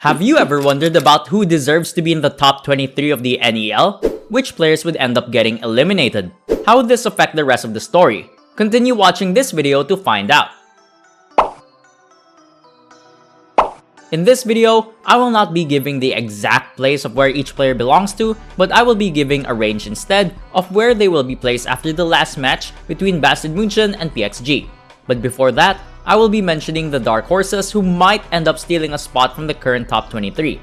Have you ever wondered about who deserves to be in the top 23 of the NEL? Which players would end up getting eliminated? How would this affect the rest of the story? Continue watching this video to find out. In this video, I will not be giving the exact place of where each player belongs to, but I will be giving a range instead of where they will be placed after the last match between Bastard München and PXG. But before that, I will be mentioning the dark horses who might end up stealing a spot from the current top 23.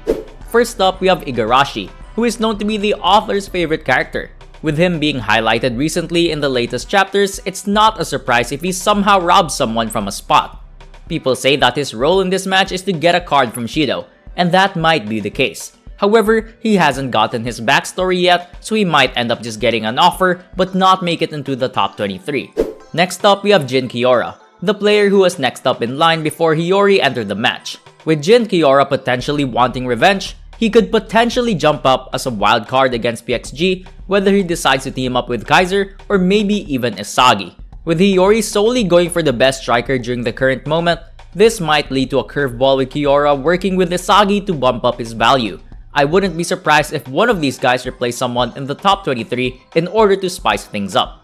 First up, we have Igarashi, who is known to be the author's favorite character. With him being highlighted recently in the latest chapters, it's not a surprise if he somehow robs someone from a spot. People say that his role in this match is to get a card from Shido, and that might be the case. However, he hasn't gotten his backstory yet, so he might end up just getting an offer but not make it into the top 23. Next up, we have Jin Kiora, the player who was next up in line before Hiyori entered the match. With Jin Kiora potentially wanting revenge, he could potentially jump up as a wild card against PXG, whether he decides to team up with Kaiser or maybe even Isagi. With Hiyori solely going for the best striker during the current moment, this might lead to a curveball with Kiora working with Isagi to bump up his value. I wouldn't be surprised if one of these guys replace someone in the top 23 in order to spice things up.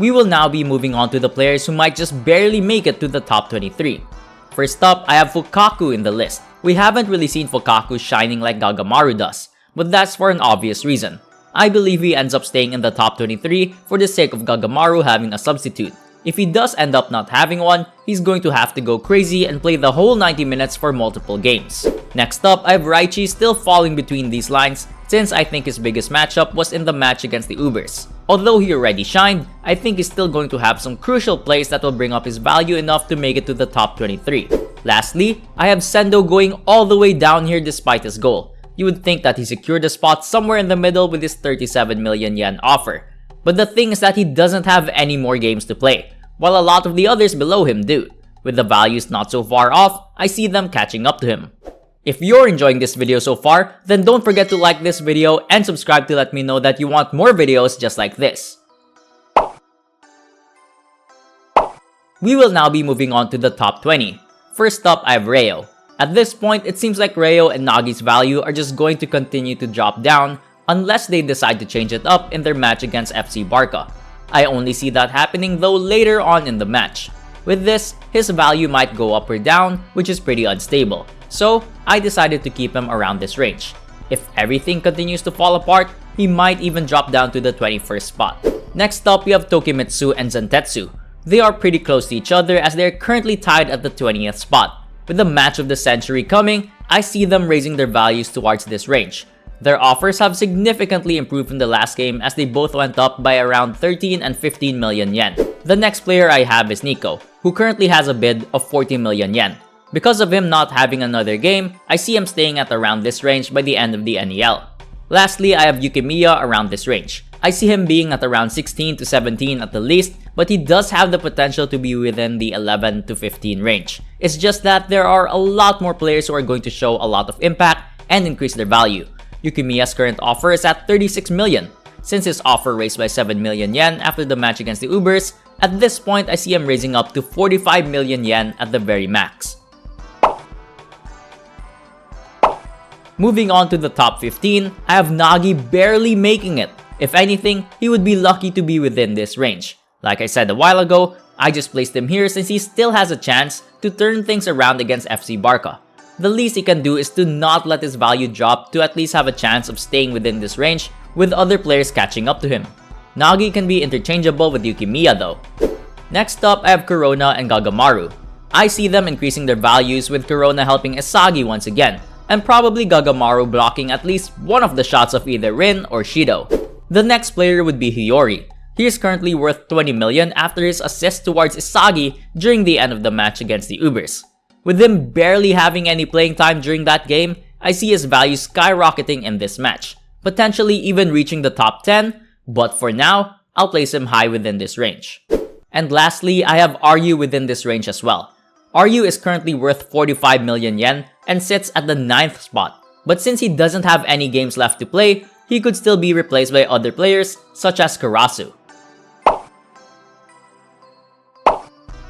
We will now be moving on to the players who might just barely make it to the top 23. First up, I have Fukaku in the list. We haven't really seen Fukaku shining like Gagamaru does, but that's for an obvious reason. I believe he ends up staying in the top 23 for the sake of Gagamaru having a substitute. If he does end up not having one, he's going to have to go crazy and play the whole 90 minutes for multiple games. Next up, I have Raichi still falling between these lines since I think his biggest matchup was in the match against the Ubers. Although he already shined, I think he's still going to have some crucial plays that will bring up his value enough to make it to the top 23. Lastly, I have Sendo going all the way down here despite his goal. You would think that he secured a spot somewhere in the middle with his 37 million yen offer. But the thing is that he doesn't have any more games to play, while a lot of the others below him do. With the values not so far off, I see them catching up to him. If you're enjoying this video so far, then don't forget to like this video and subscribe to let me know that you want more videos just like this. We will now be moving on to the top 20. First up, I have Reo. At this point, it seems like Reo and Nagi's value are just going to continue to drop down unless they decide to change it up in their match against FC Barca. I only see that happening though later on in the match. With this, his value might go up or down, which is pretty unstable. So, I decided to keep him around this range. If everything continues to fall apart, he might even drop down to the 21st spot. Next up, we have Tokimitsu and Zentetsu. They are pretty close to each other as they are currently tied at the 20th spot. With the match of the century coming, I see them raising their values towards this range. Their offers have significantly improved from the last game as they both went up by around 13 and 15 million yen. The next player I have is Nico, who currently has a bid of 40 million yen. Because of him not having another game, I see him staying at around this range by the end of the NEL. Lastly, I have Yukimiya around this range. I see him being at around 16 to 17 at the least, but he does have the potential to be within the 11 to 15 range. It's just that there are a lot more players who are going to show a lot of impact and increase their value. Yukimiya's current offer is at 36 million. Since his offer raised by 7 million yen after the match against the Ubers, at this point I see him raising up to 45 million yen at the very max. Moving on to the top 15, I have Nagi barely making it. If anything, he would be lucky to be within this range. Like I said a while ago, I just placed him here since he still has a chance to turn things around against FC Barca. The least he can do is to not let his value drop to at least have a chance of staying within this range with other players catching up to him. Nagi can be interchangeable with Yukimiya though. Next up, I have Corona and Gagamaru. I see them increasing their values with Corona helping Isagi once again, and probably Gagamaru blocking at least one of the shots of either Rin or Shido. The next player would be Hiyori. He is currently worth 20 million after his assist towards Isagi during the end of the match against the Ubers. With him barely having any playing time during that game, I see his value skyrocketing in this match, potentially even reaching the top 10, but for now, I'll place him high within this range. And lastly, I have Ryu within this range as well. Ryu is currently worth 45 million yen and sits at the 9th spot, but since he doesn't have any games left to play, he could still be replaced by other players such as Karasu.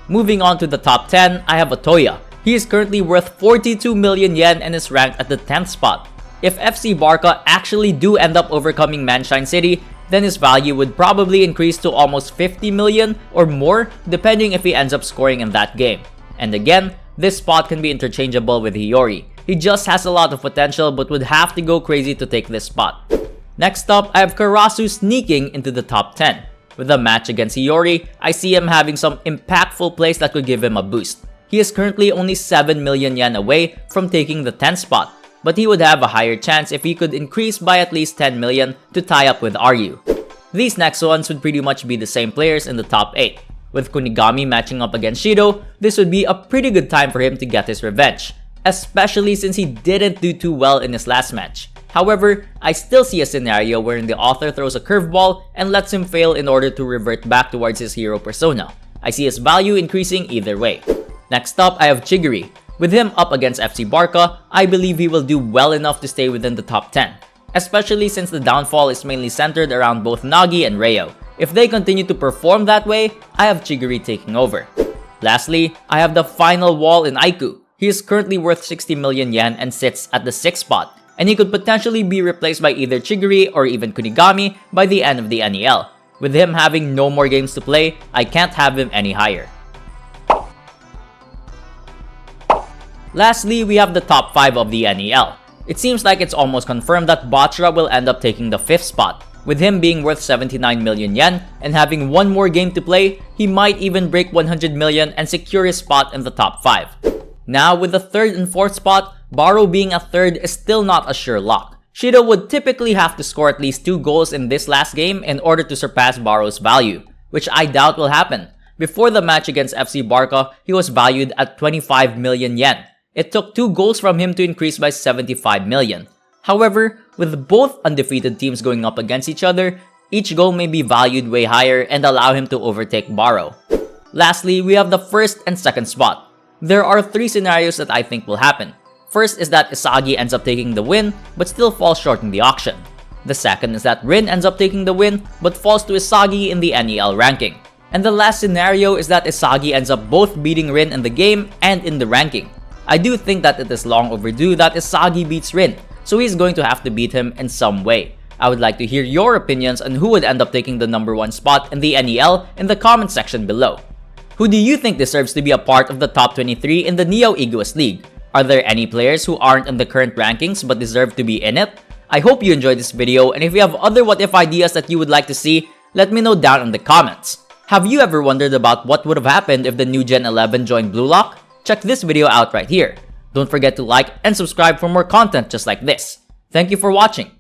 Moving on to the top 10, I have Otoya. He is currently worth 42 million yen and is ranked at the 10th spot. If FC Barca actually do end up overcoming Manshine City, then his value would probably increase to almost 50 million or more depending if he ends up scoring in that game. And again, this spot can be interchangeable with Hiyori. He just has a lot of potential but would have to go crazy to take this spot. Next up, I have Karasu sneaking into the top 10. With a match against Hiyori, I see him having some impactful plays that could give him a boost. He is currently only 7 million yen away from taking the 10th spot, but he would have a higher chance if he could increase by at least 10 million to tie up with Ryu. These next ones would pretty much be the same players in the top 8. With Kunigami matching up against Shido, this would be a pretty good time for him to get his revenge, especially since he didn't do too well in his last match. However, I still see a scenario wherein the author throws a curveball and lets him fail in order to revert back towards his hero persona. I see his value increasing either way. Next up, I have Chigiri. With him up against FC Barca, I believe he will do well enough to stay within the top 10, especially since the downfall is mainly centered around both Nagi and Reo. If they continue to perform that way, I have Chigiri taking over. Lastly, I have the final wall in Aiku. He is currently worth 60 million yen and sits at the 6th spot, and he could potentially be replaced by either Chigiri or even Kunigami by the end of the NEL. With him having no more games to play, I can't have him any higher. Lastly, we have the top 5 of the NEL. It seems like it's almost confirmed that Bachra will end up taking the 5th spot. With him being worth 79 million yen and having one more game to play, he might even break 100 million and secure his spot in the top 5. Now, with the 3rd and 4th spot, Baro being a 3rd is still not a sure lock. Shido would typically have to score at least 2 goals in this last game in order to surpass Baro's value, which I doubt will happen. Before the match against FC Barca, he was valued at 25 million yen. It took 2 goals from him to increase by 75 million. However, with both undefeated teams going up against each other, each goal may be valued way higher and allow him to overtake Baro. Lastly, we have the 1st and 2nd spot. There are 3 scenarios that I think will happen. First is that Isagi ends up taking the win but still falls short in the auction. The second is that Rin ends up taking the win but falls to Isagi in the NEL ranking. And the last scenario is that Isagi ends up both beating Rin in the game and in the ranking. I do think that it is long overdue that Isagi beats Rin, so he's going to have to beat him in some way. I would like to hear your opinions on who would end up taking the number 1 spot in the NEL in the comment section below. Who do you think deserves to be a part of the top 23 in the Neo Egoist League? Are there any players who aren't in the current rankings but deserve to be in it? I hope you enjoyed this video, and if you have other what if ideas that you would like to see, let me know down in the comments. Have you ever wondered about what would have happened if the new Gen 11 joined bluelock? Check this video out right here. Don't forget to like and subscribe for more content just like this. Thank you for watching.